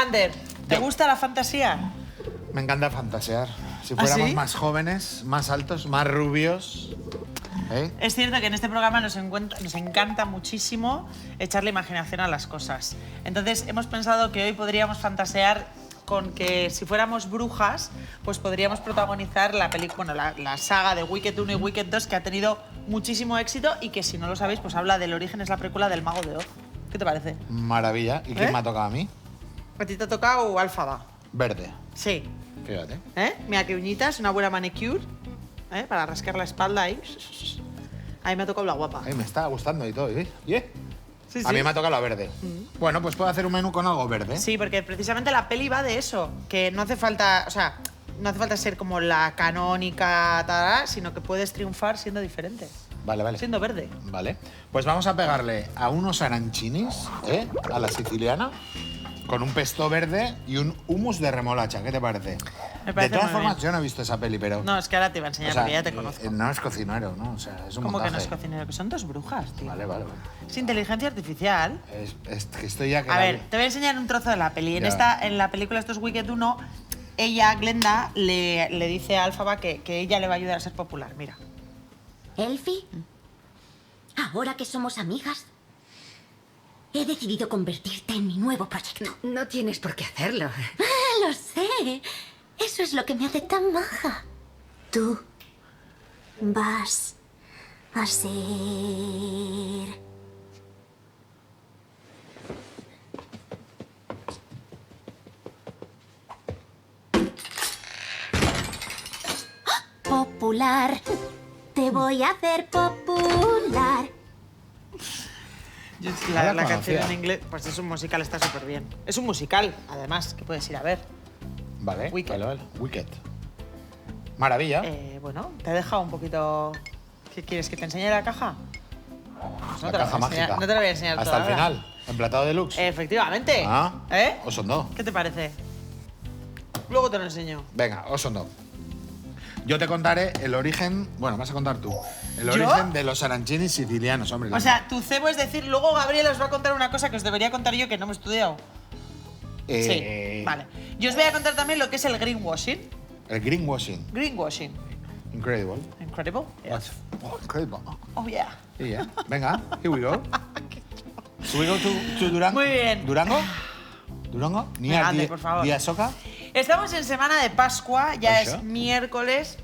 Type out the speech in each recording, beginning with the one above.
Ander, ¿te gusta la fantasía? Me encanta fantasear. Si fuéramos más jóvenes, más altos, más rubios... Es cierto que en este programa nos encanta muchísimo echarle imaginación a las cosas. Entonces, hemos pensado que hoy podríamos fantasear con que si fuéramos brujas, pues podríamos protagonizar la película, la saga de Wicked 1 y Wicked 2, que ha tenido muchísimo éxito y que, si no lo sabéis, pues habla del origen, es la precuela del Mago de Oz. ¿Qué te parece? Maravilla. ¿Y quién me ha tocado a mí? ¿A ti te ha tocado Alfaba? Verde. Sí. Fíjate. Mira qué uñitas, una buena manicure, para rascar la espalda ahí. Ahí me ha tocado la guapa. Ay, me está gustando y todo, ¿eh? Yeah. Sí, a mí me ha tocado la verde. Bueno, pues puedo hacer un menú con algo verde. Sí, porque precisamente la peli va de eso, que no hace falta, o sea, no hace falta ser como la canónica, sino que puedes triunfar siendo diferente. Vale, vale. Siendo verde. Vale. Pues vamos a pegarle a unos arancinis, a la siciliana, con un pesto verde y un hummus de remolacha. ¿Qué te parece? Me parece de todas muy formas, bien. yo no he visto esa peli, pero... No, es que ahora te iba a enseñar, porque ya te conozco. No es cocinero, ¿no? O sea, es un ¿Cómo montaje. que no es cocinero? Que son dos brujas, tío. Vale, vale, vale. Es inteligencia artificial. Es que estoy ya... A ver, te voy a enseñar un trozo de la peli. Ya. En la película Estos Wicked 1, ella, Glenda, le dice a Alphaba que ella le va a ayudar a ser popular. Mira. ¿Elfie? Ahora que somos amigas, he decidido convertirte en mi nuevo proyecto. No tienes por qué hacerlo. Ah, lo sé. Eso es lo que me hace tan maja. Tú vas a ser... popular. Te voy a hacer popular. La canción en inglés, pues es un musical, está súper bien. Es un musical, además, que puedes ir a ver. Vale, Wicked. vale, vale. Wicked. Maravilla. Bueno, te he dejado un poquito... ¿Qué quieres, que te enseñe la caja? Pues La caja mágica. No te la voy a enseñar Hasta toda el ahora. final. Emplatado deluxe. Efectivamente. Ah, Osondo. ¿Qué te parece? Luego te lo enseño. Venga, Osondo. Yo te contaré el origen... Bueno, vas a contar tú. El ¿Yo? origen de los arancinis sicilianos, hombre. O sea, tu cebo es decir, luego Gabriel os va a contar una cosa que os debería contar yo que no me he estudiado. Sí, vale. Yo os voy a contar también lo que es el greenwashing. El greenwashing. Greenwashing. Incredible. Incredible. What? Oh, incredible. Oh, yeah. Yeah. Venga, here we go. Should we go to Durango? Muy bien. ¿Durango? ¿Durango? Venga, ande, por favor. ¿Día Soca? Estamos en semana de Pascua, ya ¿Eso? es miércoles.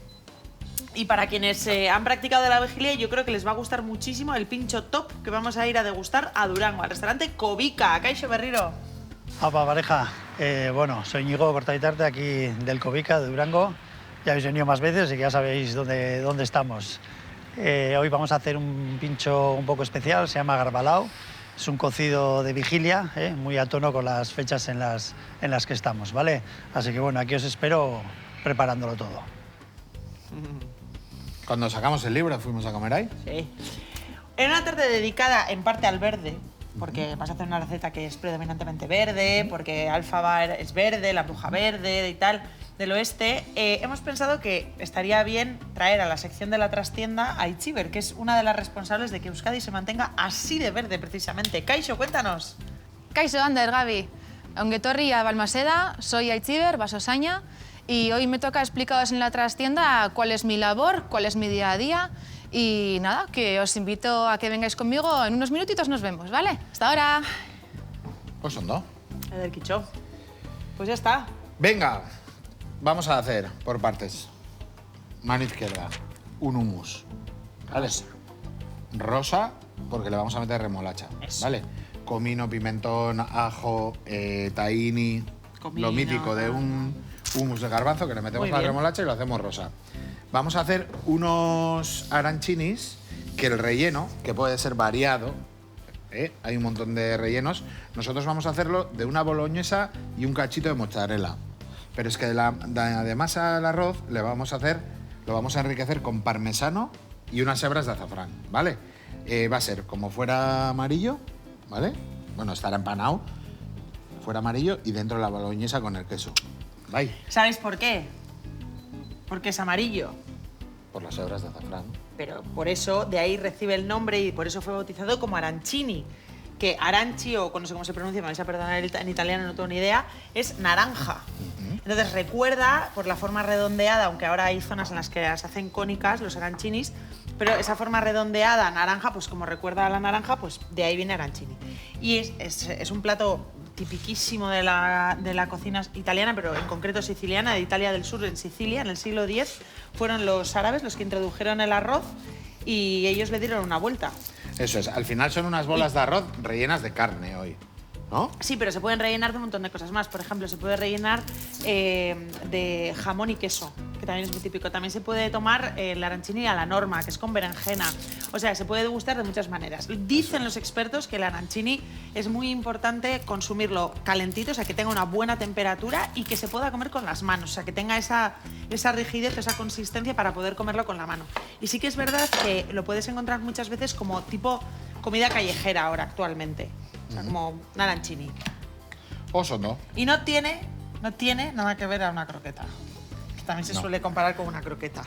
Y para quienes han practicado la vigilia, yo creo que les va a gustar muchísimo el pincho top que vamos a ir a degustar a Durango, al restaurante Cobica. Caixo Berriro. Apa, pareja. Bueno, soy Íñigo Cortaitarte, aquí del Cobica, de Durango. Ya habéis venido más veces y que ya sabéis dónde estamos. Hoy vamos a hacer un pincho un poco especial, se llama garbalao. Es un cocido de vigilia, muy a tono con las fechas en las que estamos, ¿vale? Así que bueno, aquí os espero preparándolo todo. Cuando sacamos el libro fuimos a comer ahí. Sí. En una tarde dedicada en parte al verde, porque vas a hacer una receta que es predominantemente verde, porque Alphaba es verde, la bruja verde y tal, del oeste, hemos pensado que estaría bien traer a la sección de la trastienda a Itziber, que es una de las responsables de que Euskadi se mantenga así de verde, precisamente. Kaixo, cuéntanos. Kaixo, Ander, Gaby. Ongetorri a Balmaseda, soy Aitziber, basosaña, y hoy me toca explicaros en la trastienda cuál es mi labor, cuál es mi día a día, y nada, que os invito a que vengáis conmigo, en unos minutitos nos vemos, ¿vale? Hasta ahora. Osondo. Eder Quicho. Pues ya está. Venga, vamos a hacer por partes. Mano izquierda, un hummus. ¿Vale? Rosa, porque le vamos a meter remolacha. Eso. ¿Vale? Comino, pimentón, ajo, tahini. Comino. Lo mítico de un hummus de garbanzo que le metemos Muy la bien. remolacha y lo hacemos rosa. Vamos a hacer unos arancinis que el relleno, que puede ser variado, hay un montón de rellenos, nosotros vamos a hacerlo de una boloñesa y un cachito de mozzarella. Pero es que además al arroz lo vamos a enriquecer con parmesano y unas hebras de azafrán, ¿vale? Va a ser como fuera amarillo, ¿vale? Bueno, estará empanado, fuera amarillo y dentro la boloñesa con el queso. ¿Vale? ¿Sabéis por qué? Porque es amarillo. Por las hebras de azafrán. Pero por eso, de ahí recibe el nombre y por eso fue bautizado como arancini. que aranchi, o no sé cómo se pronuncia, me vais a perdonar en italiano, no tengo ni idea, es naranja. Entonces recuerda, por la forma redondeada, aunque ahora hay zonas en las que las hacen cónicas, los arancinis, pero esa forma redondeada, naranja, pues como recuerda a la naranja, pues de ahí viene arancini. Y es un plato tipiquísimo de la cocina italiana, pero en concreto siciliana, de Italia del Sur, en Sicilia, en el siglo X, fueron los árabes los que introdujeron el arroz y ellos le dieron una vuelta. Eso es, al final son unas bolas de arroz rellenas de carne hoy, ¿no? Sí, pero se pueden rellenar de un montón de cosas más. Por ejemplo, se puede rellenar de jamón y queso, que también es muy típico. También se puede tomar el arancini a la norma, que es con berenjena. O sea, se puede degustar de muchas maneras. Dicen los expertos que el arancini es muy importante consumirlo calentito, o sea, que tenga una buena temperatura y que se pueda comer con las manos, o sea, que tenga esa rigidez, esa consistencia para poder comerlo con la mano. Y sí que es verdad que lo puedes encontrar muchas veces como tipo comida callejera ahora, actualmente. O sea, como un arancini. Oso no. Y no tiene nada que ver a una croqueta. Que también se suele comparar con una croqueta.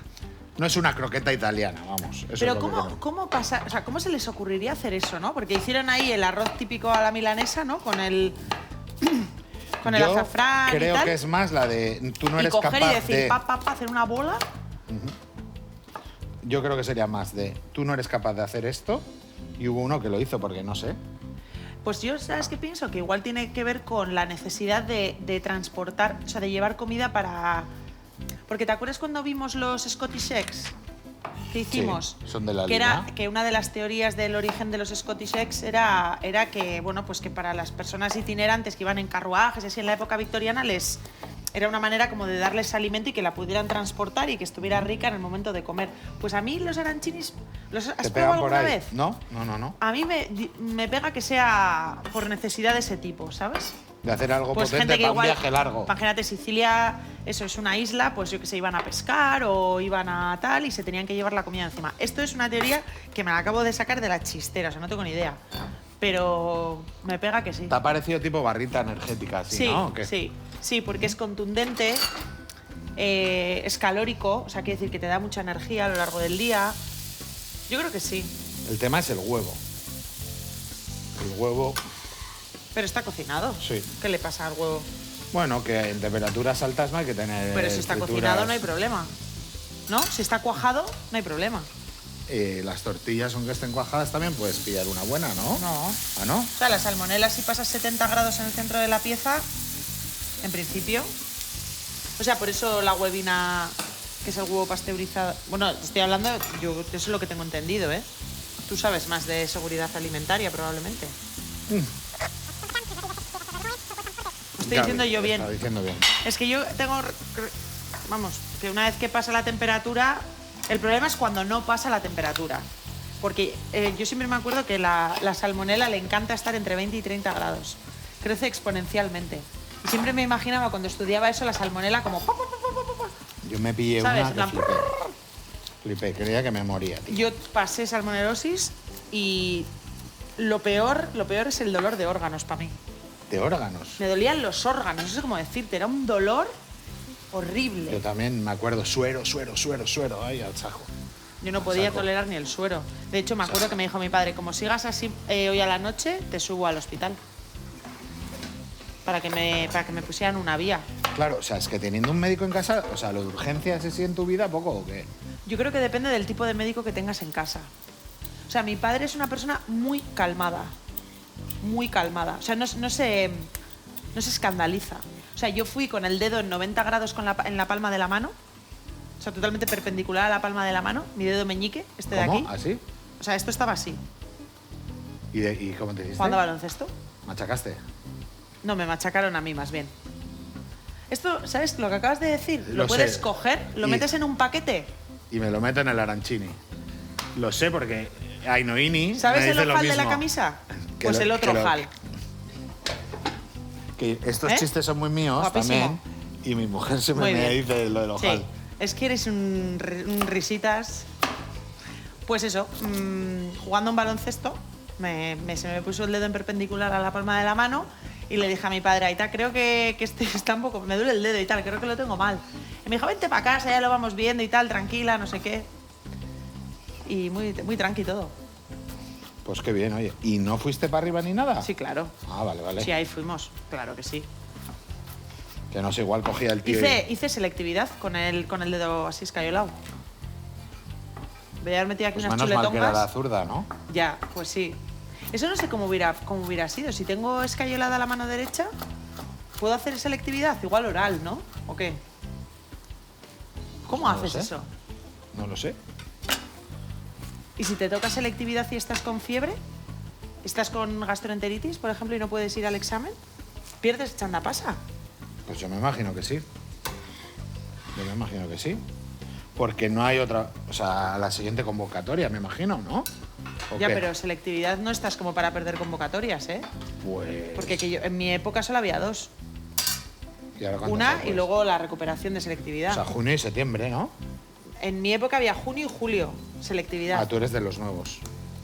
No es una croqueta italiana, vamos. Eso Pero es lo que creo. ¿cómo pasa? O sea, ¿cómo se les ocurriría hacer eso, no? Porque hicieron ahí el arroz típico a la milanesa, ¿no? Con el Yo azafrán y creo tal. que es más la de tú no eres coger capaz y decir, de... hacer una bola. Yo creo que sería más de tú no eres capaz de hacer esto y hubo uno que lo hizo porque no sé. Pues yo, ¿sabes qué pienso? Que igual tiene que ver con la necesidad de transportar, o sea, de llevar comida para... Porque ¿te acuerdas cuando vimos los Scottish Eggs? Que hicimos, Sí, son de la que era línea. que una de las teorías del origen de los Scottish Eggs era que, bueno, pues que para las personas itinerantes que iban en carruajes, así en la época victoriana, era una manera como de darles alimento y que la pudieran transportar y que estuviera rica en el momento de comer. Pues a mí los arancinis, ¿los has ¿Te probado pegan por alguna ahí? vez? No. A mí me pega que sea por necesidad de ese tipo, ¿sabes? De hacer algo Pues potente gente que para un igual, viaje largo. imagínate, Sicilia, eso es una isla, pues yo que sé, iban a pescar o iban a tal y se tenían que llevar la comida encima. Esto es una teoría que me la acabo de sacar de la chistera, o sea, no tengo ni idea. Pero me pega que sí. ¿Te ha parecido tipo barrita energética así, Sí, no? ¿O qué? sí, porque es contundente, es calórico, o sea, quiere decir que te da mucha energía a lo largo del día. Yo creo que sí, El tema es el huevo. El huevo, pero está cocinado. Sí. ¿Qué le pasa al huevo? bueno, que en temperaturas altas no hay que tener Pero si está frituras. cocinado no hay problema, ¿no? Si está cuajado no hay problema. Las tortillas, aunque estén cuajadas, también puedes pillar una buena, ¿no? No. ¿Ah, no? O sea, la salmonela, si pasas 70 grados en el centro de la pieza, en principio... O sea, por eso la huevina, que es el huevo pasteurizado... Bueno, estoy hablando, yo eso es lo que tengo entendido, ¿eh? Tú sabes más de seguridad alimentaria, probablemente. Estoy diciendo yo bien. Está diciendo bien. Es que yo tengo... Vamos, que una vez que pasa la temperatura... El problema es cuando no pasa la temperatura. Porque yo siempre me acuerdo que la salmonela le encanta estar entre 20 y 30 grados. Crece exponencialmente. Y siempre me imaginaba cuando estudiaba eso la salmonela como... Yo me pillé ¿Sabes? una En que plan, flipé, creía que me moría, tío. Yo pasé salmonelosis y lo peor es el dolor de órganos para mí. De órganos. Me dolían los órganos, no sé cómo decirte, era un dolor horrible. Yo también me acuerdo, suero, ay, al saco. Yo no podía Saco. tolerar ni el suero. De hecho, me acuerdo que me dijo mi padre, como sigas así hoy a la noche, te subo al hospital. Para que me pusieran una vía. Claro, o sea, es que teniendo un médico en casa, o sea, lo de urgencias así en tu vida, poco o qué. Yo creo que depende del tipo de médico que tengas en casa. O sea, mi padre es una persona muy calmada. Muy calmada. O sea, no se escandaliza. O sea, yo fui con el dedo en 90 grados en la palma de la mano. O sea, totalmente perpendicular a la palma de la mano. Mi dedo meñique, este de ¿Cómo? aquí. ¿Así? O sea, esto estaba así. ¿Y cómo te hiciste? Jugando a baloncesto. ¿Machacaste? No, me machacaron a mí más bien. Esto, ¿sabes lo que acabas de decir? Lo Lo puedes sé. coger, lo Y- metes en un paquete. Y me lo meto en el arancini. Lo sé porque Ainoini ¿Sabes me el dice lo ojal de la mismo. camisa? Que Pues lo- el otro que lo- ojal. Que estos ¿Eh? chistes son muy míos Guapísimo. también. Y mi mujer siempre Muy me bien. dice lo del ojal. Sí, es que eres un risitas. Pues eso, jugando un baloncesto, se me puso el dedo en perpendicular a la palma de la mano y le dije a mi padre, Aita, creo que este está un poco, me duele el dedo y tal, creo que lo tengo mal. Y me dijo, vente para casa, ya lo vamos viendo y tal, tranquila, no sé qué. Y muy, muy tranqui todo. Pues qué bien, oye. ¿Y no fuiste para arriba ni nada? Sí, claro. Ah, vale, vale. Sí, ahí fuimos. Claro que sí. Que no sé, igual cogía el tío Hice selectividad con el dedo así escayolado. Voy a haber metido aquí Pues unas menos mal que era la chuletongas. zurda, ¿no? Ya, pues sí. Eso no sé cómo hubiera sido. Si tengo escayolada la mano derecha, ¿puedo hacer selectividad? Igual oral, ¿no? ¿O qué? ¿Cómo No lo haces sé. eso? No lo sé. ¿Y si te toca selectividad y estás con fiebre? ¿Estás con gastroenteritis, por ejemplo, y no puedes ir al examen? ¿Pierdes chanda-pasa? Pues yo me imagino que sí. Yo me imagino que sí. Porque no hay otra... O sea, la siguiente convocatoria, me imagino, ¿no? ¿O Ya, qué? pero selectividad no estás como para perder convocatorias, ¿eh? Pues... Porque en mi época solo había dos. ¿Y ahora cuántas Una hay, y pues? luego la recuperación de selectividad. O sea, junio y septiembre, ¿no? En mi época había junio y julio, selectividad. Ah, tú eres de los nuevos.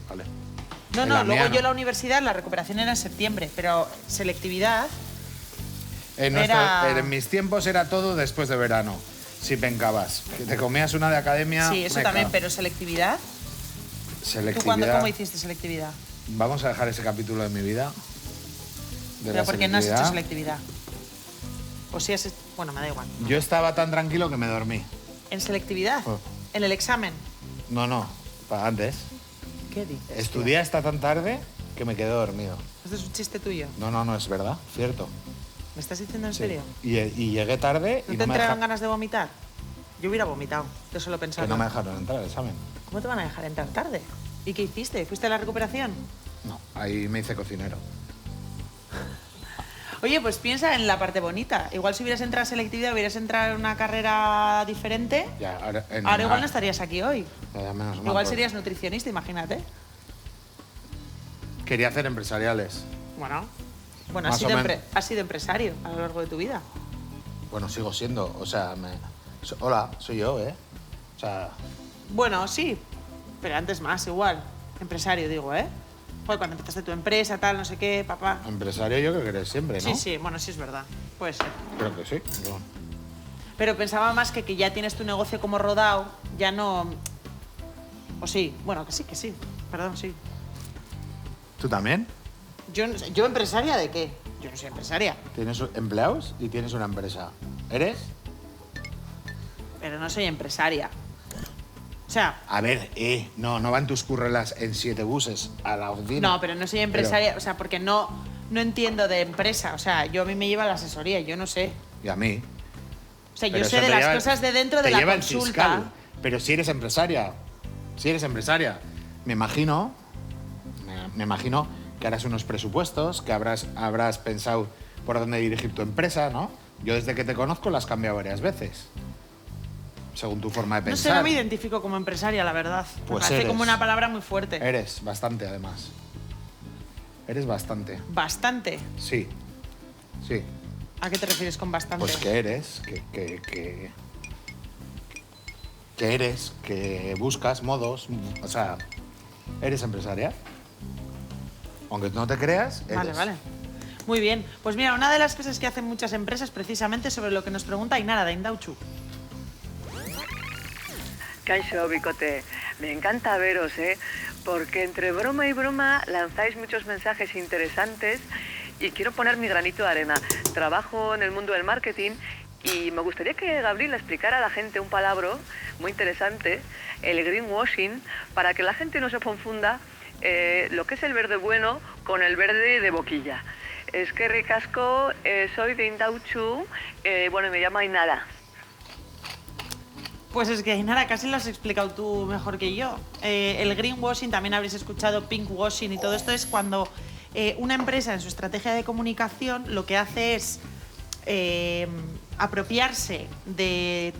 Vale. No, En no, la luego mía yo no. la universidad, la recuperación era en septiembre, pero selectividad... En mis tiempos era todo después de verano. Si pencabas. Que te comías una de academia... Sí, eso meca. también, pero selectividad... Selectividad... ¿Cómo hiciste selectividad? Vamos a dejar ese capítulo de mi vida. De Pero la ¿por qué no has hecho selectividad. selectividad? O si has... Bueno, me da igual. Yo estaba tan tranquilo que me dormí. ¿En selectividad? Oh. ¿En el examen? No, para antes. ¿Qué dices? Estudié hasta tan tarde que me quedé dormido. ¿Esto es un chiste tuyo? No, es verdad, cierto. ¿Me estás diciendo en Sí. serio? Y llegué tarde ¿No y te no me, entraron deja- ganas de vomitar? Yo hubiera vomitado, de solo que pensar. no me dejaron entrar al examen. ¿Cómo te van a dejar entrar tarde? ¿Y qué hiciste? ¿Fuiste a la recuperación? No, ahí me hice cocinero. Oye, pues piensa en la parte bonita. Igual si hubieras entrado a selectividad, hubieras entrado en una carrera diferente. Ya, ahora Ahora igual no estarías aquí hoy. Menos mal, Igual pues, serías nutricionista, imagínate. Quería hacer empresariales. Bueno, Más o menos. has sido empresario a lo largo de tu vida. Bueno, sigo siendo. O sea, hola, soy yo, ¿eh? O sea, Bueno, sí, pero antes más, igual. Empresario, digo, ¿eh? Joder, cuando empezaste tu empresa, tal, no sé qué, papá. empresario yo creo que eres siempre, ¿no? Sí, sí, bueno, sí es verdad. Puede ser. Creo que sí. Bueno. Pero pensaba más que ya tienes tu negocio como rodado, ya no... O sí, bueno, que sí. Perdón, sí. ¿Tú también? ¿Yo empresaria de qué? Yo no soy empresaria, Tienes empleados y tienes una empresa. ¿Eres? pero no soy empresaria. O sea, A ver, no van tus currelas en 7 buses a la oficina. no, pero no soy empresaria, o sea, porque no entiendo de empresa. O sea, a mí me lleva la asesoría, yo no sé. Y a mí. O sea, Pero yo sé eso de te las lleva- cosas de dentro de te la lleva el consulta. fiscal. Pero si eres empresaria, me imagino que harás unos presupuestos, que habrás pensado por dónde dirigir tu empresa, ¿no? Yo desde que te conozco la has cambiado varias veces. Según tu forma de No sé, pensar. no me identifico como empresaria, la verdad. Pues me parece eres. como una palabra muy fuerte. Eres bastante, además. Eres bastante. Bastante. Sí. Sí. ¿A qué te refieres con bastante? Pues que eres, que eres, que buscas modos, o sea, eres empresaria. Aunque no te creas, eres. Vale. Muy bien. Pues mira, una de las cosas que hacen muchas empresas, precisamente sobre lo que nos pregunta Ainara de Indauchu. Kaixo, Bicote, me encanta veros, porque entre broma y broma lanzáis muchos mensajes interesantes y quiero poner mi granito de arena. Trabajo en el mundo del marketing y me gustaría que Gabriel explicara a la gente un palabra muy interesante, el greenwashing, para que la gente no se confunda lo que es el verde bueno con el verde de boquilla. Es que ricasco, soy de Indauchu, bueno, me llamo Ainara. Pues es que Ainara, casi lo has explicado tú mejor que yo. El greenwashing, también habréis escuchado pinkwashing y todo esto es cuando una empresa en su estrategia de comunicación lo que hace es apropiarse de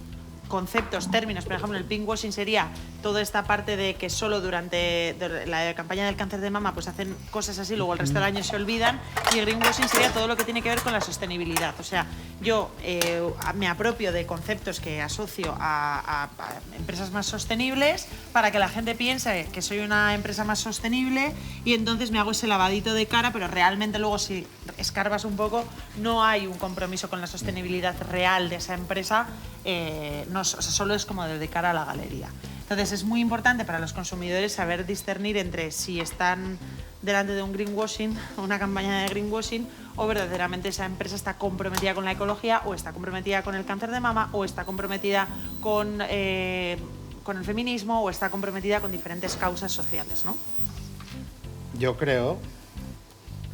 conceptos, términos. Por ejemplo, el pinkwashing sería toda esta parte de que solo durante la campaña del cáncer de mama pues hacen cosas así, luego el resto del año se olvidan, y el greenwashing sería todo lo que tiene que ver con la sostenibilidad. O sea, yo me apropio de conceptos que asocio a empresas más sostenibles para que la gente piense que soy una empresa más sostenible, y entonces me hago ese lavadito de cara, pero realmente luego si escarbas un poco no hay un compromiso con la sostenibilidad real de esa empresa, o sea, solo es como de cara a la galería. Entonces es muy importante para los consumidores saber discernir entre si están delante de un greenwashing, una campaña de greenwashing, o verdaderamente esa empresa está comprometida con la ecología, o está comprometida con el cáncer de mama, o está comprometida con el feminismo, o está comprometida con diferentes causas sociales, ¿no? Yo creo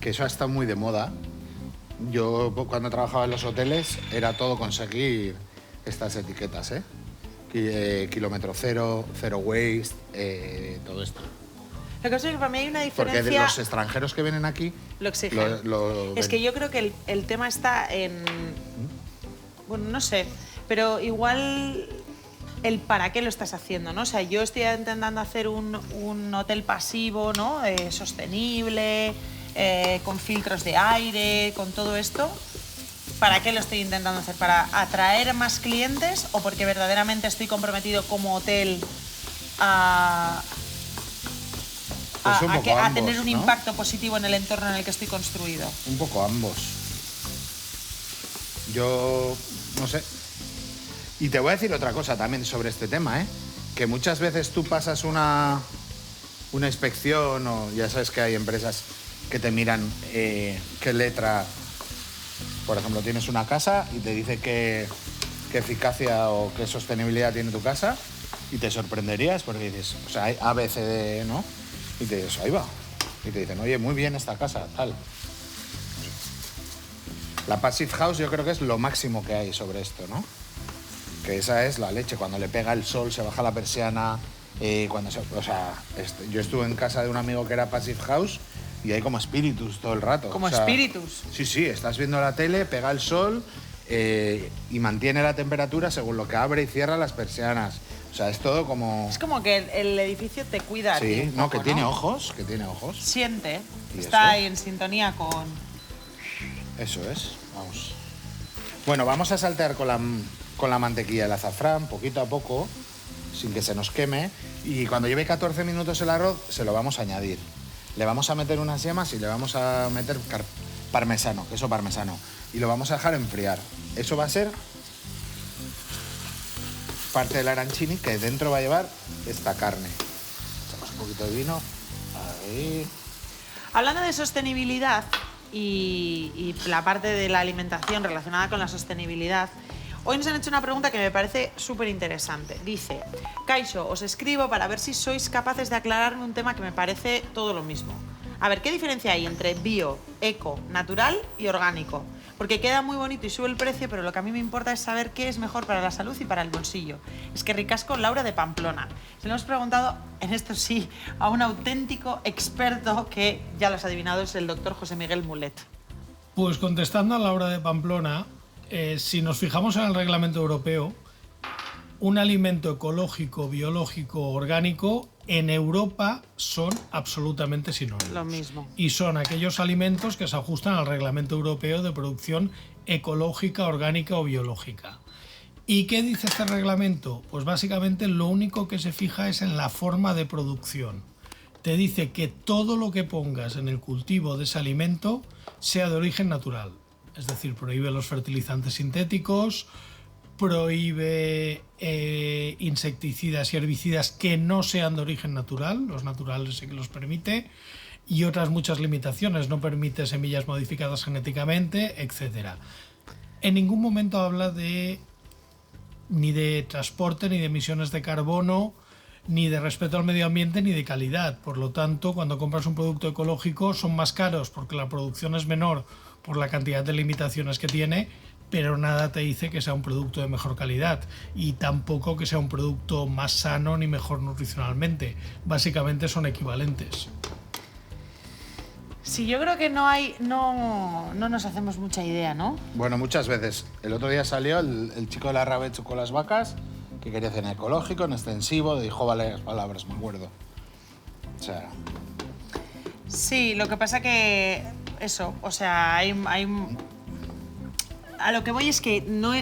que eso ha estado muy de moda. Yo cuando trabajaba en los hoteles era todo conseguir estas etiquetas, kilómetro cero, zero waste, todo esto. Lo que pasa es que para mí hay una diferencia... Porque de los extranjeros que vienen aquí... Lo exigen. Es que yo creo que el tema está en... Bueno, no sé, pero igual el para qué lo estás haciendo, ¿no? O sea, yo estoy intentando hacer un hotel pasivo, ¿no? Sostenible, con filtros de aire, con todo esto. ¿Para qué lo estoy intentando hacer? ¿Para atraer más clientes o porque verdaderamente estoy comprometido como hotel a tener un impacto positivo en el entorno en el que estoy construido? Un poco ambos. Yo no sé. Y te voy a decir otra cosa también sobre este tema, que muchas veces tú pasas una inspección, o ya sabes que hay empresas que te miran qué letra, por ejemplo, tienes una casa y te dice qué eficacia o qué sostenibilidad tiene tu casa, y te sorprenderías porque dices, o sea, hay A, B, C, D, ¿no? Y te dices, ahí va. Y te dicen, oye, muy bien esta casa, tal. La Passive House yo creo que es lo máximo que hay sobre esto, ¿no? Que esa es la leche. Cuando le pega el sol, se baja la persiana. Yo estuve en casa de un amigo que era Passive House y hay como espíritus todo el rato. ¿Como espíritus? Sí, estás viendo la tele, pega el sol y mantiene la temperatura según lo que abre y cierra las persianas. O sea, es todo como... Es como que el edificio te cuida. Sí, un poco, que tiene ojos, Siente, ¿Y está eso? ahí en sintonía con... Eso es, vamos. Bueno, vamos a saltear con la mantequilla el azafrán, poquito a poco, sin que se nos queme. Y cuando lleve 14 minutos el arroz, se lo vamos a añadir. Le vamos a meter unas yemas y le vamos a meter parmesano, queso parmesano. Y lo vamos a dejar enfriar. Eso va a ser parte del arancini que dentro va a llevar esta carne. Echamos un poquito de vino. Ahí. Hablando de sostenibilidad y la parte de la alimentación relacionada con la sostenibilidad, hoy nos han hecho una pregunta que me parece súper interesante. Dice, Kaixo, os escribo para ver si sois capaces de aclararme un tema que me parece todo lo mismo. A ver, ¿qué diferencia hay entre bio, eco, natural y orgánico? Porque queda muy bonito y sube el precio, pero lo que a mí me importa es saber qué es mejor para la salud y para el bolsillo. Es que ricasco Laura de Pamplona. Se lo hemos preguntado, en esto sí, a un auténtico experto que, ya lo has adivinado, es el doctor José Miguel Mulet. Pues contestando a Laura de Pamplona, si nos fijamos en el reglamento europeo, un alimento ecológico, biológico, orgánico, en Europa son absolutamente sinónimos. Lo mismo. Y son aquellos alimentos que se ajustan al reglamento europeo de producción ecológica, orgánica o biológica. ¿Y qué dice este reglamento? Pues básicamente lo único que se fija es en la forma de producción. Te dice que todo lo que pongas en el cultivo de ese alimento sea de origen natural. Es decir, prohíbe los fertilizantes sintéticos, prohíbe insecticidas y herbicidas que no sean de origen natural, los naturales sí que los permite, y otras muchas limitaciones, no permite semillas modificadas genéticamente, etc. En ningún momento habla ni de transporte, ni de emisiones de carbono, ni de respeto al medio ambiente, ni de calidad. Por lo tanto, cuando compras un producto ecológico son más caros porque la producción es menor por la cantidad de limitaciones que tiene, pero nada te dice que sea un producto de mejor calidad y tampoco que sea un producto más sano ni mejor nutricionalmente. Básicamente son equivalentes. Sí, yo creo que no nos hacemos mucha idea, ¿no? Bueno, muchas veces. El otro día salió el chico de la Rabechu con las vacas, que quería hacer en ecológico, en extensivo, dijo varias palabras, me acuerdo. O sea... Sí, lo que pasa que... Eso, o sea, hay a lo que voy es que no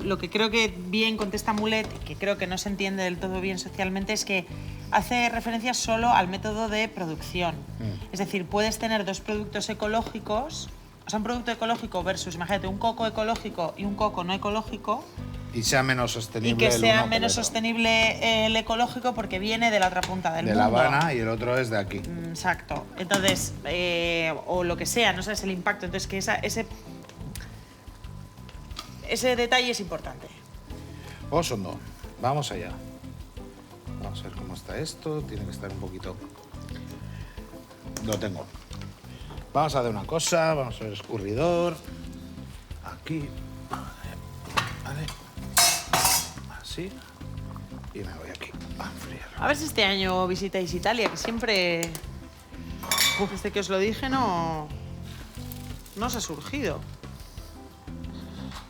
lo que creo que bien contesta Mulet, que creo que no se entiende del todo bien socialmente, es que hace referencia solo al método de producción. Es decir, puedes tener dos productos ecológicos, o sea, un producto ecológico versus, imagínate, un coco ecológico y un coco no ecológico, Y sea menos sostenible. Y que el sea uno menos el otro. sostenible el ecológico porque viene de la otra punta del De mundo. La Habana y el otro es de aquí. Exacto. Entonces, o lo que sea, no sabes el impacto. Entonces, que ese detalle es importante. Osondo, vamos allá. Vamos a ver cómo está esto. Tiene que estar un poquito... Lo tengo. Vamos a hacer una cosa. Vamos a ver escurridor. Aquí. Vale. Así. Y me voy aquí a enfriar. A ver si este año visitáis Italia, que siempre... Desde que os lo dije no os ha surgido.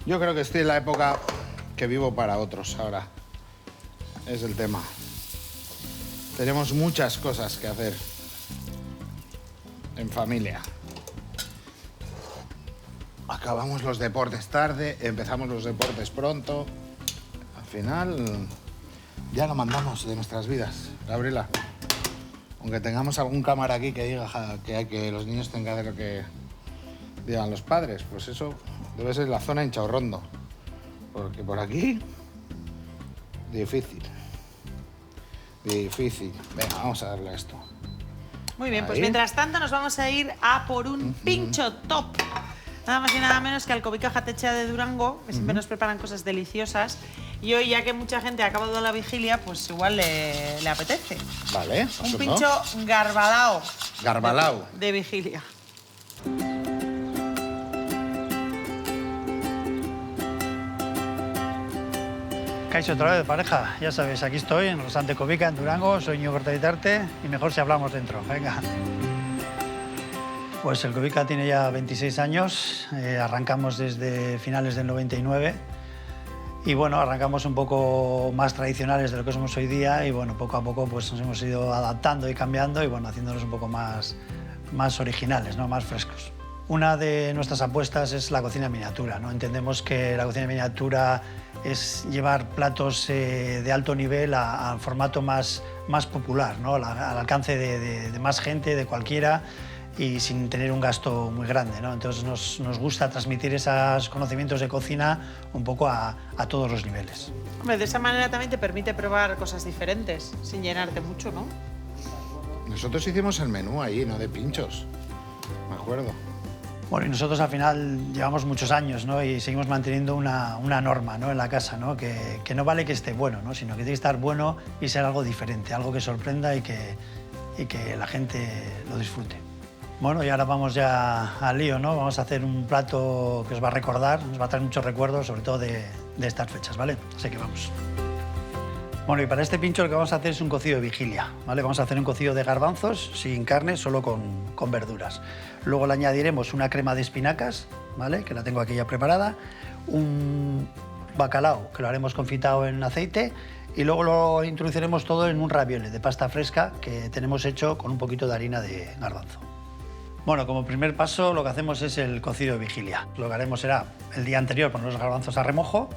Yo creo que estoy en la época que vivo para otros ahora. Es el tema. Tenemos muchas cosas que hacer en familia. Acabamos los deportes tarde, empezamos los deportes pronto. Al final ya lo mandamos de nuestras vidas, Gabriela. Aunque tengamos algún cámara aquí que diga que hay que los niños tengan que hacer lo que digan los padres, pues eso debe ser la zona Inchaurrondo. Porque por aquí, difícil. Difícil. Venga, vamos a darle a esto. Muy bien, pues Ahí. mientras tanto nos vamos a ir a por un pincho top. Nada más y nada menos que Alcobica Jatechea de Durango, que siempre nos preparan cosas deliciosas. Y hoy, ya que mucha gente ha acabado la vigilia, pues igual le apetece. Vale, Un Osondo. pincho garbalao. Garbalao. De vigilia. Kaixo otra vez, pareja. Ya sabéis, aquí estoy, en Rosante Cobica, en Durango. Soy Íñigo Gortaitarte y mejor si hablamos dentro. Venga. Pues el Cobica tiene ya 26 años. Arrancamos desde finales del 99. Y bueno, arrancamos un poco más tradicionales de lo que somos hoy día. Y bueno, poco a poco pues nos hemos ido adaptando y cambiando y bueno, haciéndonos un poco más originales, ¿no? Más frescos. Una de nuestras apuestas es la cocina miniatura, ¿no? Entendemos que la cocina miniatura es llevar platos de alto nivel al formato más popular, ¿no? Al alcance de más gente, de cualquiera, y sin tener un gasto muy grande, ¿no? Entonces nos gusta transmitir esos conocimientos de cocina un poco a todos los niveles. Hombre, de esa manera también te permite probar cosas diferentes, sin llenarte mucho, ¿no? Nosotros hicimos el menú ahí, no de pinchos. Me acuerdo. Bueno, y nosotros al final llevamos muchos años, ¿no? Y seguimos manteniendo una norma, ¿no? En la casa, ¿no? Que no vale que esté bueno, ¿no? Sino que tiene que estar bueno y ser algo diferente, algo que sorprenda y que la gente lo disfrute. Bueno, y ahora vamos ya al lío, ¿no? Vamos a hacer un plato que os va a recordar, nos va a traer muchos recuerdos, sobre todo de estas fechas, ¿vale? Así que vamos. Bueno, y para este pincho lo que vamos a hacer es un cocido de vigilia, ¿vale? Vamos a hacer un cocido de garbanzos sin carne, solo con verduras. Luego le añadiremos una crema de espinacas, ¿vale? Que la tengo aquí ya preparada, un bacalao que lo haremos confitado en aceite y luego lo introduciremos todo en un ravioli de pasta fresca que tenemos hecho con un poquito de harina de garbanzo. Bueno, como primer paso lo que hacemos es el cocido de vigilia. Lo que haremos será el día anterior poner los garbanzos a remojo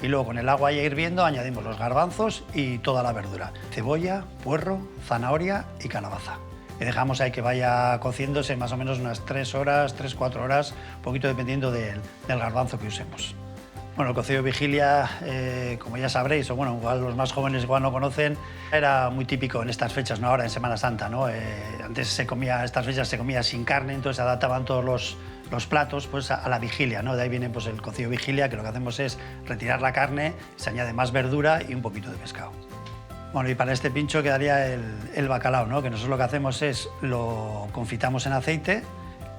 y luego con el agua ya hirviendo añadimos los garbanzos y toda la verdura. Cebolla, puerro, zanahoria y calabaza. Y dejamos ahí que vaya cociéndose más o menos unas 3 horas, 3-4 horas, un poquito dependiendo del garbanzo que usemos. Bueno, el cocido de vigilia, como ya sabréis, o bueno, igual los más jóvenes igual no conocen, era muy típico en estas fechas, ¿no? Ahora en Semana Santa, ¿no? Antes estas fechas se comía sin carne, entonces se adaptaban todos los platos pues, a la vigilia, ¿no? De ahí viene pues, el cocido de vigilia, que lo que hacemos es retirar la carne, se añade más verdura y un poquito de pescado. Bueno, y para este pincho quedaría el bacalao, ¿no? Que nosotros lo que hacemos es lo confitamos en aceite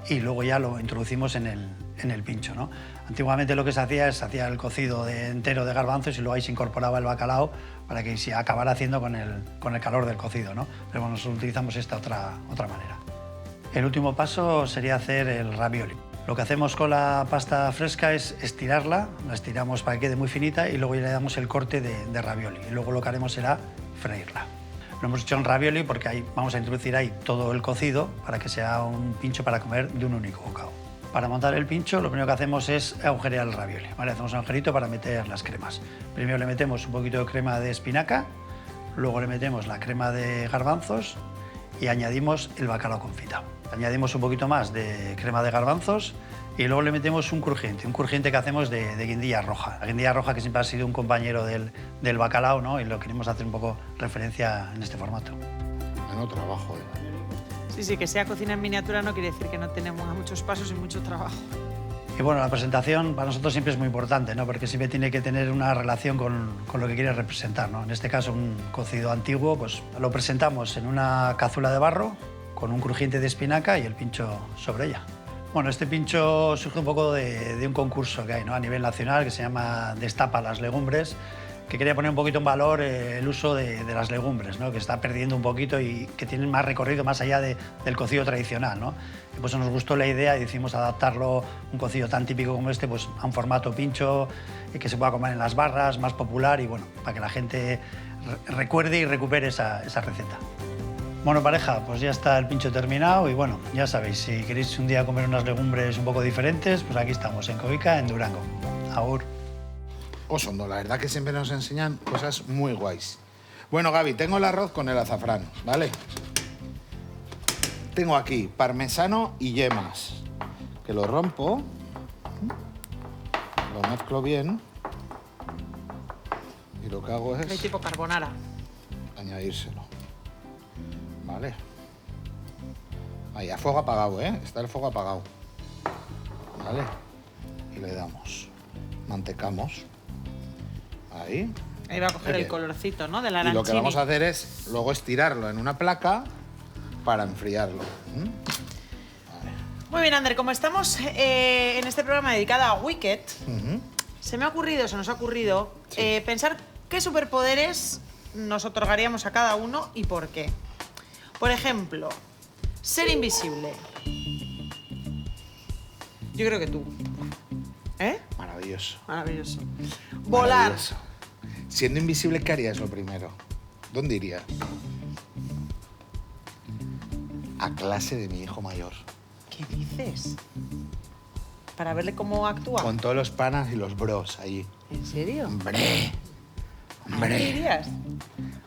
y luego ya lo introducimos en el pincho, ¿no? Antiguamente lo que se hacía es el cocido entero de garbanzos y luego ahí se incorporaba el bacalao para que se acabara haciendo con el calor del cocido, ¿no? Pero bueno, nosotros utilizamos esta otra manera. El último paso sería hacer el ravioli. Lo que hacemos con la pasta fresca es estirarla, la estiramos para que quede muy finita y luego ya le damos el corte de ravioli. Y luego lo que haremos será freírla. Lo hemos hecho en ravioli porque ahí vamos a introducir ahí todo el cocido para que sea un pincho para comer de un único bocado. Para montar el pincho lo primero que hacemos es agujerear el ravioli, ¿vale? Hacemos un agujerito para meter las cremas. Primero le metemos un poquito de crema de espinaca, luego le metemos la crema de garbanzos y añadimos el bacalao confitado. Añadimos un poquito más de crema de garbanzos Y luego le metemos un crujiente que hacemos de guindilla roja. La guindilla roja que siempre ha sido un compañero del bacalao, ¿no? Y lo queremos hacer un poco referencia en este formato. Menudo trabajo, Sí, que sea cocina en miniatura no quiere decir que no tenemos muchos pasos y mucho trabajo. Y bueno, la presentación para nosotros siempre es muy importante, ¿no? Porque siempre tiene que tener una relación con lo que quiere representar, ¿no? En este caso, un cocido antiguo, pues lo presentamos en una cazuela de barro con un crujiente de espinaca y el pincho sobre ella. Bueno, este pincho surge un poco de un concurso que hay, ¿no? A nivel nacional que se llama Destapa las legumbres, que quería poner un poquito en valor el uso de las legumbres, ¿no? Que está perdiendo un poquito y que tienen más recorrido más allá del cocido tradicional, ¿no? Y pues nos gustó la idea y decidimos adaptarlo, un cocido tan típico como este, pues a un formato pincho que se pueda comer en las barras, más popular y bueno, para que la gente recuerde y recupere esa receta. Bueno, pareja, pues ya está el pincho terminado y bueno, ya sabéis, si queréis un día comer unas legumbres un poco diferentes, pues aquí estamos, en Covica, en Durango. Agur. Osondo, la verdad que siempre nos enseñan cosas muy guays. Bueno, Gaby, tengo el arroz con el azafrán, ¿vale? Tengo aquí parmesano y yemas, que lo rompo, lo mezclo bien y lo que hago Hay es tipo carbonara. añadírselo. Vale. Ahí, a fuego apagado, ¿eh? Está el fuego apagado. Vale. Y le damos. Mantecamos. Ahí. Ahí va a coger el colorcito, ¿no? Del Y arancini. lo que vamos a hacer es luego estirarlo en una placa para enfriarlo. Muy bien, Ander, como estamos en este programa dedicado a Wicked, se nos ha ocurrido pensar qué superpoderes nos otorgaríamos a cada uno y por qué. Por ejemplo, ser invisible. Yo creo que tú. ¿Eh? Maravilloso. Maravilloso. Volar. Maravilloso. Siendo invisible, ¿qué harías lo primero? ¿Dónde irías? A clase de mi hijo mayor. ¿Qué dices? Para verle cómo actúa. Con todos los panas y los bros allí. ¿En serio? ¡Hombre! ¿A dónde irías?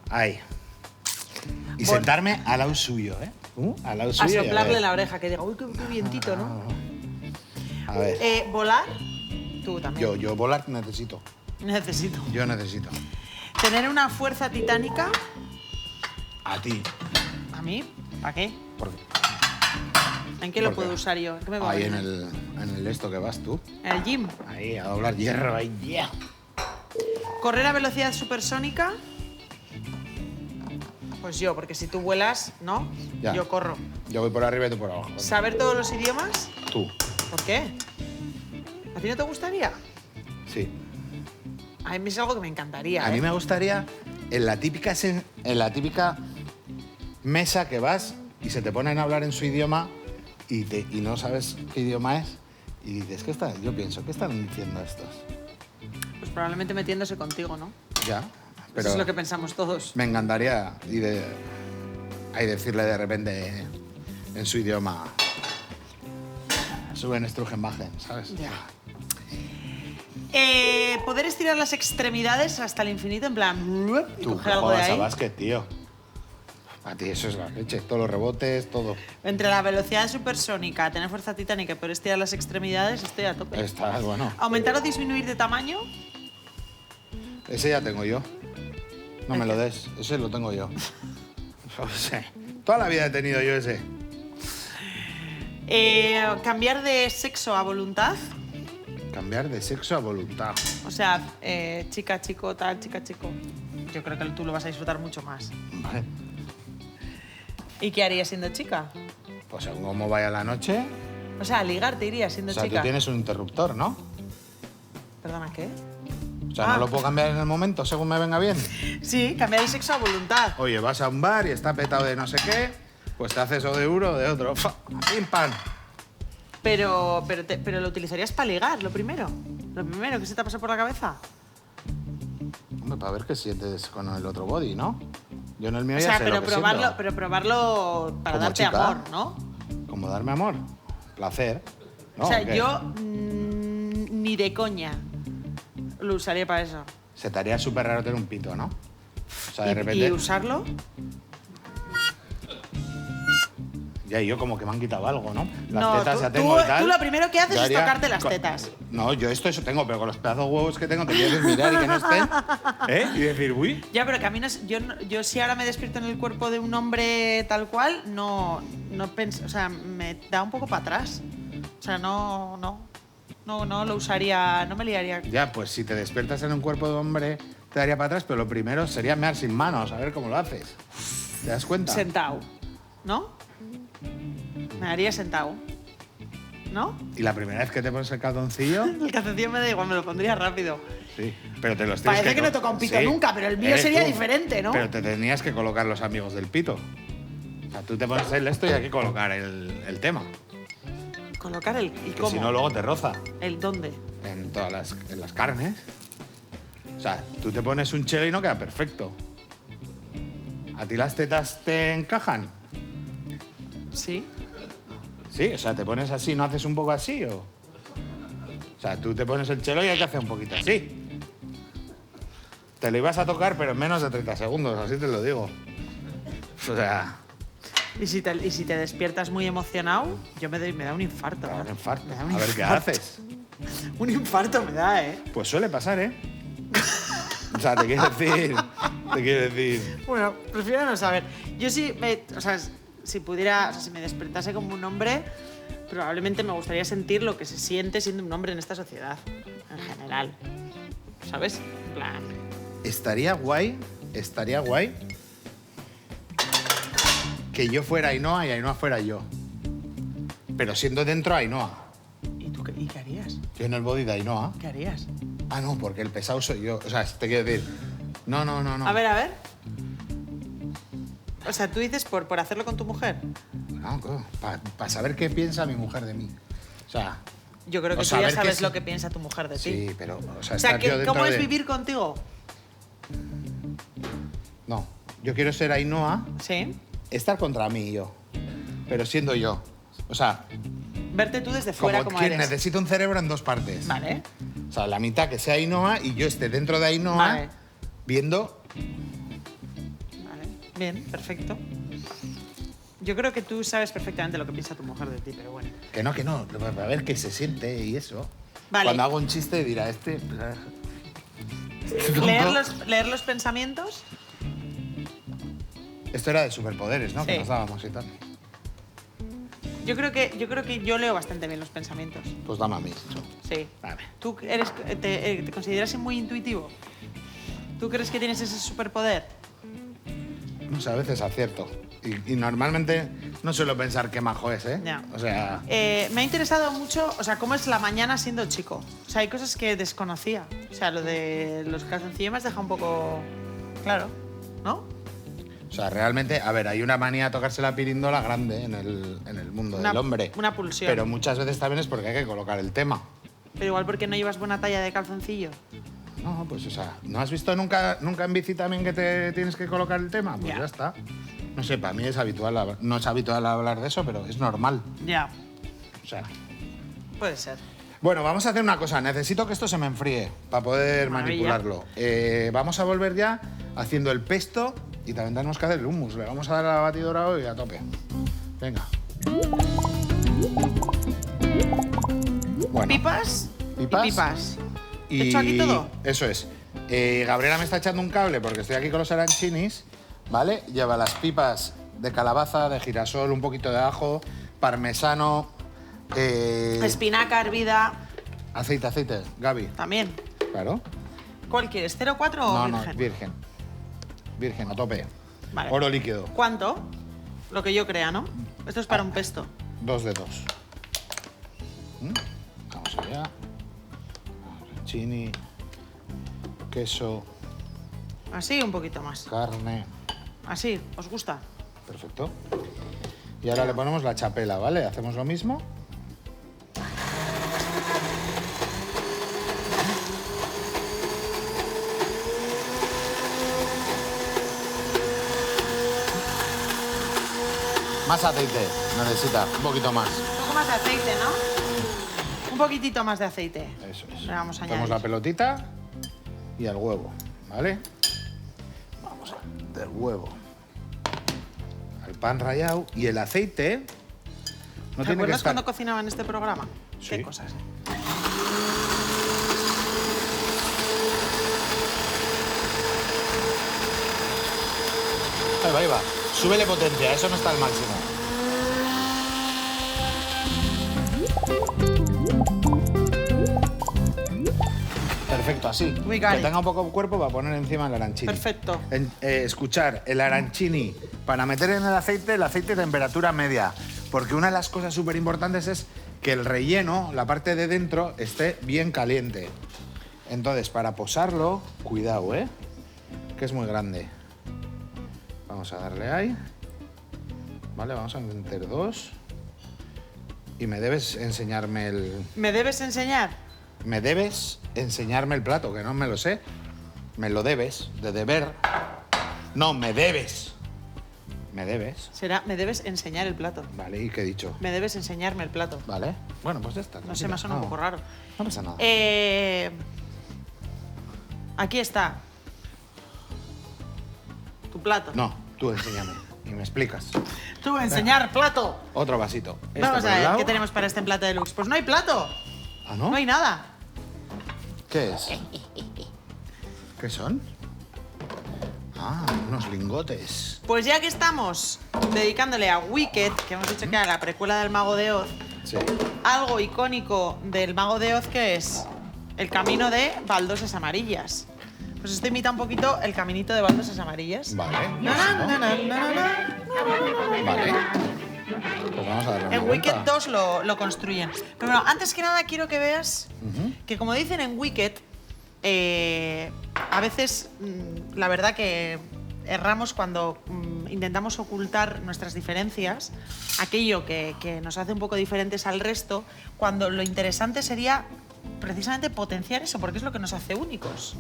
Ahí. Y sentarme al lado suyo, ¿eh? Al lado A suyo. soplarle la oreja, que diga, uy, qué vientito, ¿no? A ver. Volar, tú también. Yo volar necesito. Necesito. Yo necesito. Tener una fuerza titánica. A ti. ¿A mí? ¿Para qué? Porque ¿En qué lo ¿Por qué? puedo usar yo? ¿En qué me va a ahí en venir? el esto que vas tú. ¿En el gym? Ahí, a doblar hierro, ahí, yeah. ¿Correr a velocidad supersónica? Pues yo, porque si tú vuelas, ¿no? Ya. Yo corro. Yo voy por arriba y tú por abajo. ¿Saber todos los idiomas? Tú. ¿Por qué? ¿A ti no te gustaría? Sí. A mí es algo que me encantaría. A mí me gustaría en la típica mesa que vas y se te ponen a hablar en su idioma y no sabes qué idioma es y dices, yo pienso, ¿qué están diciendo estos? Pues probablemente metiéndose contigo, ¿no? Ya, pero Eso es lo que pensamos todos. me encantaría ahí decirle de repente en su idioma, suben, estrujen, bajen, ¿sabes? Ya. Poder estirar las extremidades hasta el infinito, en plan, y Tú coger que algo de juegas a ahí. básquet, tío. A ti eso es la leche, todos los rebotes, todo. Entre la velocidad supersónica, tener fuerza titánica y poder estirar las extremidades, estoy a tope. Está bueno. ¿Aumentar o disminuir de tamaño? Ese ya tengo yo. No me lo des, ese lo tengo yo. O sea, toda la vida he tenido yo ese. ¿Cambiar de sexo a voluntad? Cambiar de sexo a voluntad. O sea, chica, chico, tal, chica, chico. Yo creo que tú lo vas a disfrutar mucho más. Vale. ¿Y qué harías siendo chica? Pues según cómo vaya la noche. O sea, a ligar te irías siendo O sea, chica. tú tienes un interruptor, ¿no? ¿Perdona, qué? O sea, Ah. no lo puedo cambiar en el momento según me venga bien. Sí, cambiar el sexo a voluntad. Oye, vas a un bar y está petado de no sé qué, pues te haces o de uno o de otro. ¡Fa! ¡Pim, pam! Pero lo utilizarías para ligar, lo primero. Lo primero que se te ha pasado por la cabeza. Hombre, para ver qué sientes con el otro body, ¿no? Yo en el mío O ya sea, sé pero lo que siento. probarlo para Como darte chica. amor, ¿no? Como darme amor. Placer. ¿No? O sea, ¿O qué? yo ni de coña lo usaría para eso. Se te haría súper raro tener un pito, ¿no? O sea, de ¿Y repente... usarlo? Ya, y yo como que me han quitado algo, ¿no? Las No, tetas tú- ya tengo tú- y tal. tú lo primero que haces Yo es haría- tocarte las tetas. No, yo eso tengo, pero con los pedazos de huevos que tengo, te quieres mirar y que no estén, ¿eh? Y decir, uy, Ya, pero que a mí no, yo si ahora me despierto en el cuerpo de un hombre tal cual, no o sea, me da un poco para atrás. O sea, no lo usaría, no me liaría. ya, pues si te despiertas en un cuerpo de hombre, te daría para atrás, pero lo primero sería mear sin manos, a ver cómo lo haces. ¿Te das cuenta? Sentado, ¿no? Me haría sentado, ¿no? Y la primera vez que te pones el calzoncillo, El calcetín me da igual, me lo pondría rápido. sí, pero te los tienes Parece que no toca un pito nunca, pero el mío eres sería tú. diferente, ¿no? Pero te tenías que colocar los amigos del pito. O sea, tú te pones el esto y hay que colocar el tema. Colocar el... ¿Y Que cómo? si no, luego te roza ¿El dónde? en todas las carnes. O sea, tú te pones un chelo y no queda perfecto. ¿A ti las tetas te encajan? Sí. Sí, o sea, te pones así, ¿no haces un poco así o...? O sea, tú te pones el chelo y hay que hacer un poquito así. Te lo ibas a tocar, pero en menos de 30 segundos, así te lo digo. O sea, ¿Y si te despiertas muy emocionado? Me da un infarto. te da un infarto. Me da un A ver qué infarto. haces. Un infarto me da, ¿eh? Pues suele pasar, ¿eh? O sea, te quiero decir... Bueno, prefiero no saber. Yo o sea, si pudiera, o sea, si me despertase como un hombre, probablemente me gustaría sentir lo que se siente siendo un hombre en esta sociedad, en general. ¿Sabes? En plan... Estaría guay que yo fuera Ainhoa y Ainhoa fuera yo. Pero siendo dentro Ainhoa. ¿Y tú y qué harías? Yo en el body de Ainhoa. ¿Qué harías? Ah, no, porque el pesado soy yo. O sea, te quiero decir... No. A ver. O sea, tú dices por hacerlo con tu mujer. No, para saber qué piensa mi mujer de mí. O sea... Yo creo que O tú ya saber que sabes sí. lo que piensa tu mujer de ti. Sí, pero... O sea, O sea, estar yo dentro ¿cómo es de- vivir contigo? No, yo quiero ser Ainhoa, Sí. estar contra mí y yo. Pero siendo yo. O sea, Verte tú desde fuera como quien eres. necesito un cerebro en dos partes. Vale. O sea, la mitad que sea Ainhoa y yo esté dentro de Ainhoa Vale. viendo... Vale. Bien, perfecto. Yo creo que tú sabes perfectamente lo que piensa tu mujer de ti, pero bueno. Que no, a ver qué se siente y eso. Vale. Cuando hago un chiste dirá, este tonto. Leer los pensamientos. Esto era de superpoderes, ¿no? Sí. Que nos dábamos y tal. Yo creo que yo leo bastante bien los pensamientos. Pues dame a mí eso. Sí. Vale. ¿Tú te consideras muy intuitivo? ¿Tú crees que tienes ese superpoder? No sé, a veces acierto. Y normalmente no suelo pensar qué majo es, ¿eh? Ya. O sea... Me ha interesado mucho, o sea, cómo es la mañana siendo chico. O sea, hay cosas que desconocía. O sea, lo de los calzoncillos me has dejado un poco claro, ¿no? O sea, realmente, a ver, hay una manía a tocarse la pirindola grande en el mundo del hombre. Una pulsión. Pero muchas veces también es porque hay que colocar el tema. Pero igual porque no llevas buena talla de calzoncillo. No, pues o sea, ¿no has visto nunca en bici también que te tienes que colocar el tema? Pues Ya. ya está. No sé, para mí es habitual, no es habitual hablar de eso, pero es normal. Ya, O sea... puede ser. Bueno, vamos a hacer una cosa. Necesito que esto se me enfríe para poder Maravilla. manipularlo. Vamos a volver ya haciendo el pesto y también tenemos que hacer el hummus. Le vamos a dar a la batidora hoy a tope. Venga. Bueno, Pipas, Pipas. y pipas. ¿He hecho aquí todo? Eso es. Gabriela me está echando un cable porque estoy aquí con los arancinis, ¿vale? Lleva las pipas de calabaza, de girasol, un poquito de ajo, parmesano, Espinaca hervida, aceite, Gaby. también. Claro. ¿Cuál quieres, 0,4 o No, virgen? virgen. Virgen, a tope. Vale. Oro líquido. ¿Cuánto? Lo que yo crea, ¿no? Esto es para un pesto. 2 dedos. Vamos allá. Chini, queso, Así, un poquito más. carne. Así, ¿os gusta? Perfecto. Y ahora le ponemos la chapela, ¿vale? Hacemos lo mismo. Más aceite, necesita, un poquito más. Un poco más de aceite, ¿no? Un poquitito más de aceite. Eso es. Le vamos a Hacemos añadir. la pelotita y el huevo, ¿vale? Vamos a del huevo al pan rallado y el aceite no ¿Te tiene que acuerdas estar... cuando cocinaban este programa? Sí. Qué cosas. Ahí va. Súbele potencia, eso no está al máximo. Perfecto, así. We got Que it. tenga un poco de cuerpo para poner encima el arancini. Perfecto. Escuchar, el arancini, para meter en el aceite a temperatura media. Porque una de las cosas súper importantes es que el relleno, la parte de dentro, esté bien caliente. Entonces, para posarlo, cuidado, que es muy grande. Vamos a darle ahí. Vale, vamos a meter 2. Y me debes enseñarme el... ¿Me debes enseñar? Me debes enseñarme el plato, que no me lo sé. Me lo debes, de deber. No, me debes. Me debes. Será, me debes enseñar el plato. Vale, ¿y qué he dicho? Me debes enseñarme el plato. Vale. Bueno, pues ya está. No sé, me suena un poco raro. No pasa nada. Aquí está. Tu plato. No, tú enséñame y me explicas. Tú enseñar plato. Otro vasito. Este Vamos por a un ver lado. qué tenemos para este plato deluxe. Pues no hay plato. ¿Ah, no? No hay nada. ¿Qué es? ¿Qué son? Ah, unos lingotes. Pues ya que estamos dedicándole a Wicked, que hemos dicho que era la precuela del Mago de Oz, Sí. algo icónico del Mago de Oz que es el camino de baldosas amarillas. Pues esto imita un poquito el caminito de baldosas amarillas. Vale. Na, na, na, na, na, na. Vale. Pues vamos a darle una En vuelta. Wicked 2 lo construyen. Pero bueno, antes que nada quiero que veas que, como dicen en Wicked, a veces la verdad que erramos cuando intentamos ocultar nuestras diferencias, aquello que nos hace un poco diferentes al resto, cuando lo interesante sería precisamente potenciar eso, porque es lo que nos hace únicos.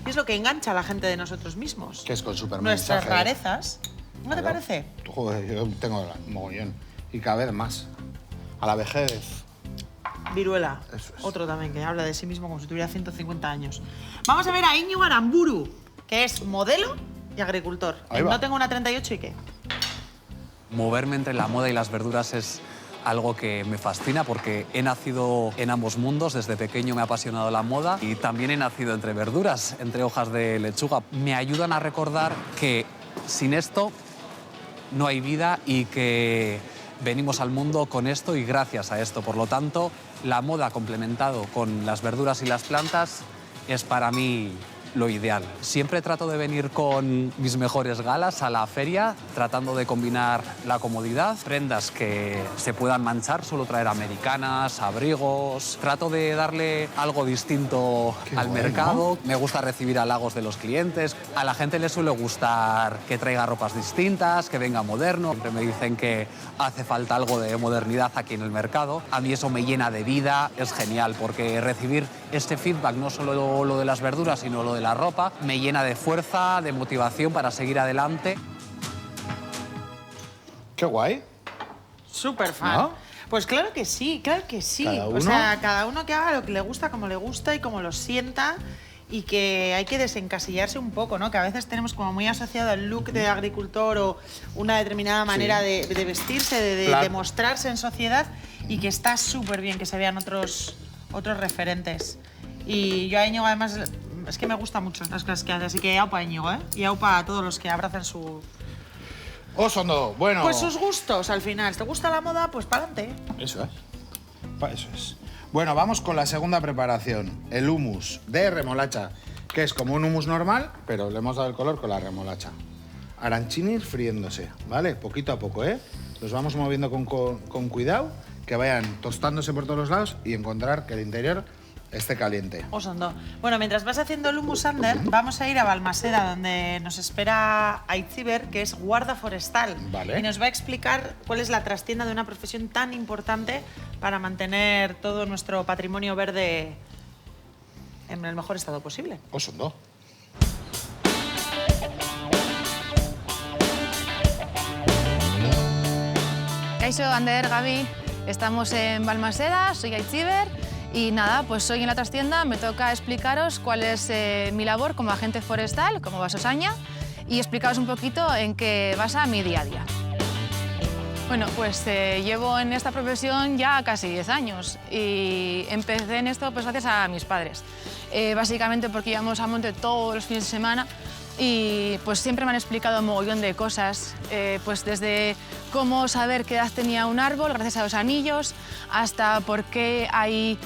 Y es lo que engancha a la gente de nosotros mismos. Que es con supermensaje. Nuestras rarezas. ¿No te Claro. parece? Joder, yo tengo mogollón. Y cada vez más. A la vejez. Viruela, Eso es. otro también que habla de sí mismo como si tuviera 150 años. Vamos a ver a Íñigo Aramburu, que es modelo y agricultor. Ahí va. No tengo una 38 y qué. Moverme entre la moda y las verduras es algo que me fascina porque he nacido en ambos mundos. Desde pequeño me ha apasionado la moda y también he nacido entre verduras, entre hojas de lechuga. Me ayudan a recordar que sin esto no hay vida y que venimos al mundo con esto y gracias a esto. Por lo tanto, la moda complementado con las verduras y las plantas es para mí lo ideal. Siempre trato de venir con mis mejores galas a la feria, tratando de combinar la comodidad, prendas que se puedan manchar, suelo traer americanas, abrigos. Trato de darle algo distinto al guay, mercado. Me gusta recibir halagos de los clientes. A la gente le suele gustar que traiga ropas distintas, que venga moderno. Siempre me dicen que hace falta algo de modernidad aquí en el mercado. A mí eso me llena de vida, es genial, porque recibir este feedback, no solo lo de las verduras, sino lo de la ropa, me llena de fuerza, de motivación para seguir adelante. Qué guay. Súper fan. ¿No? Pues claro que sí, claro que sí. Cada O uno. sea, cada uno que haga lo que le gusta, como le gusta y como lo sienta. Y que hay que desencasillarse un poco, ¿no? Que a veces tenemos como muy asociado el look de agricultor o una determinada manera de vestirse, de mostrarse en sociedad, y que está súper bien que se vean otros referentes. Y yo a Íñigo, además, es que me gusta mucho las cosas que hace, así que aupa a Íñigo, ¿eh? Y aupa a todos los que abrazan su... Osondo, bueno. Pues sus gustos, al final. ¿Te gusta la moda? Pues para adelante. Eso es. Eso es. Bueno, vamos con la segunda preparación. El hummus de remolacha, que es como un hummus normal, pero le hemos dado el color con la remolacha. Arancinis friéndose, ¿vale? Poquito a poco, ¿eh? Los vamos moviendo con cuidado, que vayan tostándose por todos los lados y encontrar que el interior esté caliente. Osondo. Bueno, mientras vas haciendo el hummus, Ander, vamos a ir a Balmaseda, donde nos espera Aitziber, que es guarda forestal. Vale. Y nos va a explicar cuál es la trastienda de una profesión tan importante para mantener todo nuestro patrimonio verde en el mejor estado posible. Osondo. Kaixo, Ander, Gaby. Estamos en Balmaseda, soy Aitziber. Y nada, pues hoy en la trastienda me toca explicaros cuál es mi labor como agente forestal, como basosaña, y explicaros un poquito en qué basa mi día a día. Bueno, pues llevo en esta profesión ya casi 10 años y empecé en esto pues gracias a mis padres. Básicamente porque íbamos a monte todos los fines de semana y pues siempre me han explicado un mogollón de cosas, pues desde cómo saber qué edad tenía un árbol gracias a los anillos, hasta por qué hay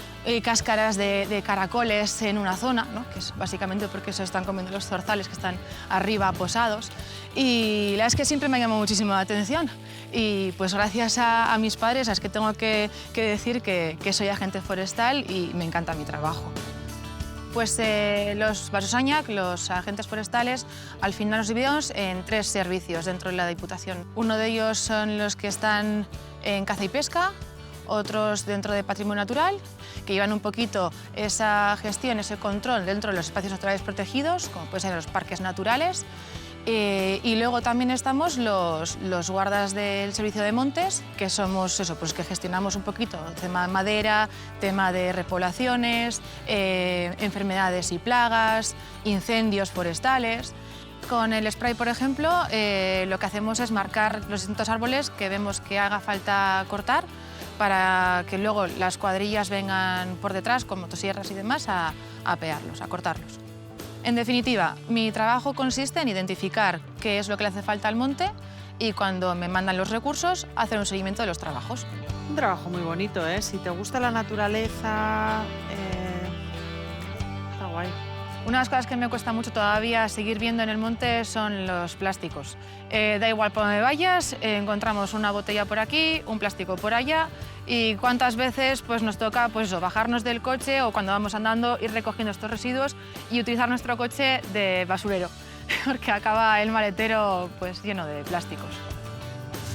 cáscaras de caracoles en una zona, ¿no? Que es básicamente porque se están comiendo los zorzales que están arriba posados. Y la verdad es que siempre me ha llamado muchísimo la atención. Y pues gracias a mis padres es que tengo que decir que soy agente forestal y me encanta mi trabajo. Pues los Basosañac, los agentes forestales, al final nos dividimos en 3 servicios dentro de la Diputación. Uno de ellos son los que están en caza y pesca, otros dentro de patrimonio natural, que llevan un poquito esa gestión, ese control dentro de los espacios naturales protegidos, como pueden ser los parques naturales. Y luego también estamos los guardas del servicio de montes, que somos eso, pues que gestionamos un poquito el tema de madera, tema de repoblaciones, enfermedades y plagas, incendios forestales. Con el spray, por ejemplo, lo que hacemos es marcar los distintos árboles que vemos que haga falta cortar para que luego las cuadrillas vengan por detrás con motosierras y demás a pearlos, a cortarlos. En definitiva, mi trabajo consiste en identificar qué es lo que le hace falta al monte y cuando me mandan los recursos, hacer un seguimiento de los trabajos. Un trabajo muy bonito, ¿eh? Si te gusta la naturaleza, está guay. Una de las cosas que me cuesta mucho todavía seguir viendo en el monte son los plásticos. Da igual por donde vayas, encontramos una botella por aquí, un plástico por allá y cuántas veces pues, nos toca pues, eso, bajarnos del coche o cuando vamos andando ir recogiendo estos residuos y utilizar nuestro coche de basurero, porque acaba el maletero pues, lleno de plásticos.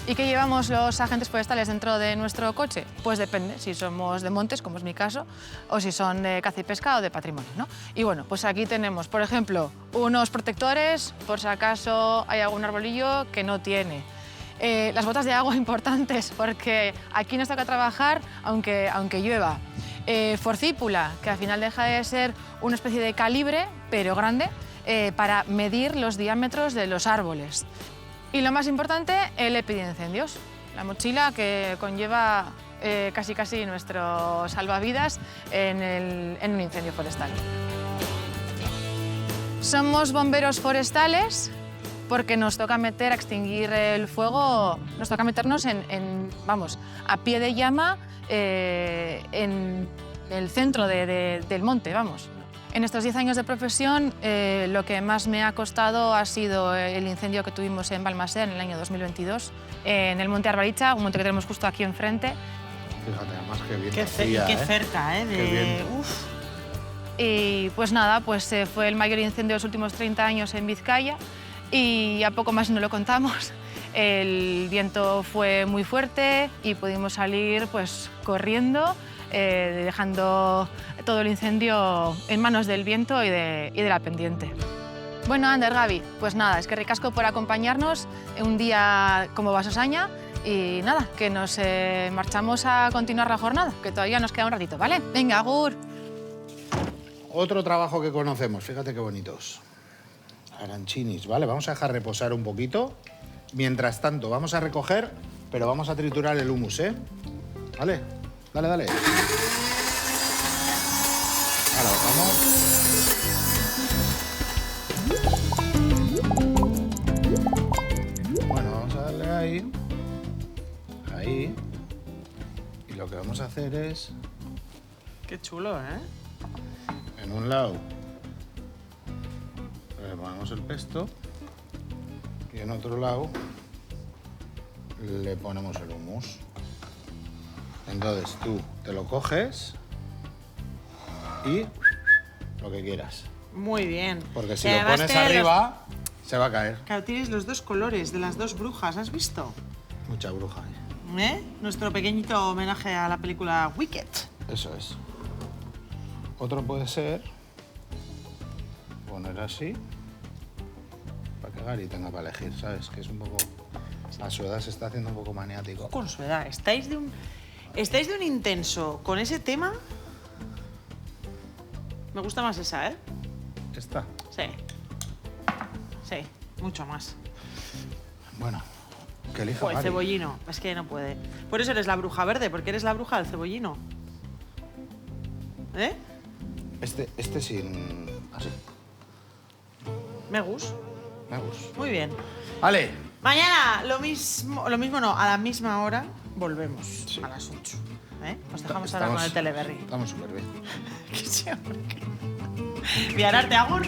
¿Y qué llevamos los agentes forestales dentro de nuestro coche? Pues depende, si somos de montes, como es mi caso, o si son de caza y pesca o de patrimonio, ¿no? Y bueno, pues aquí tenemos, por ejemplo, unos protectores, por si acaso hay algún arbolillo que no tiene. Las botas de agua importantes, porque aquí nos toca trabajar aunque llueva. Forcípula, que al final deja de ser una especie de calibre, pero grande, para medir los diámetros de los árboles. Y lo más importante, el EPI de incendios, la mochila que conlleva casi nuestro salvavidas en un incendio forestal. Somos bomberos forestales porque nos toca meter a extinguir el fuego, nos toca meternos vamos, a pie de llama en el centro del monte, vamos. En estos 10 años de profesión, lo que más me ha costado ha sido el incendio que tuvimos en Balmaseda en el año 2022, en el Monte Arbaricha, un monte que tenemos justo aquí enfrente. Fíjate, además qué bien Qué cerca, ¿eh? Qué bien. Uf. Y pues nada, pues fue el mayor incendio de los últimos 30 años en Vizcaya y a poco más no lo contamos. El viento fue muy fuerte y pudimos salir pues corriendo, dejando todo el incendio en manos del viento y de la pendiente. Bueno, Ander, Gaby, pues nada, es que ricasco por acompañarnos un día como Basosaña y nada, que nos marchamos a continuar la jornada, que todavía nos queda un ratito, ¿vale? Venga, agur. Otro trabajo que conocemos, fíjate qué bonitos. Aranchinis, ¿vale? Vamos a dejar reposar un poquito. Mientras tanto, vamos a recoger, pero vamos a triturar el humus, ¿eh? ¿Vale? Dale, dale. Ahora, vamos. Bueno, vamos a darle ahí. Ahí. Y lo que vamos a hacer es, Qué chulo, ¿eh? en un lado, le ponemos el pesto y en otro lado le ponemos el humus. Entonces tú te lo coges y lo que quieras. Muy bien. Porque si Y lo además pones tiene arriba, se va a caer. Claro, tienes los 2 colores de las 2 brujas, ¿has visto? Mucha bruja. Nuestro pequeñito homenaje a la película Wicked. Eso es. Otro puede ser poner así para que Gary tenga para elegir, ¿sabes? Que es un poco... A su edad se está haciendo un poco maniático. Con su edad, estáis de un intenso con ese tema. Me gusta más esa, ¿eh? ¿Esta? Sí. Sí, mucho más. Bueno, Que elija O el Gary. cebollino. Es que no puede. Por eso eres la bruja verde, porque eres la bruja del cebollino. ¿Eh? Este sin... Así. Me gusta. Me gusta. Muy bien. Vale. Mañana lo mismo no, a la misma hora volvemos. Sí. A las 8. Os dejamos ahora con el Teleberry. Estamos súper bien. Que sí, hombre. Viararte, agur.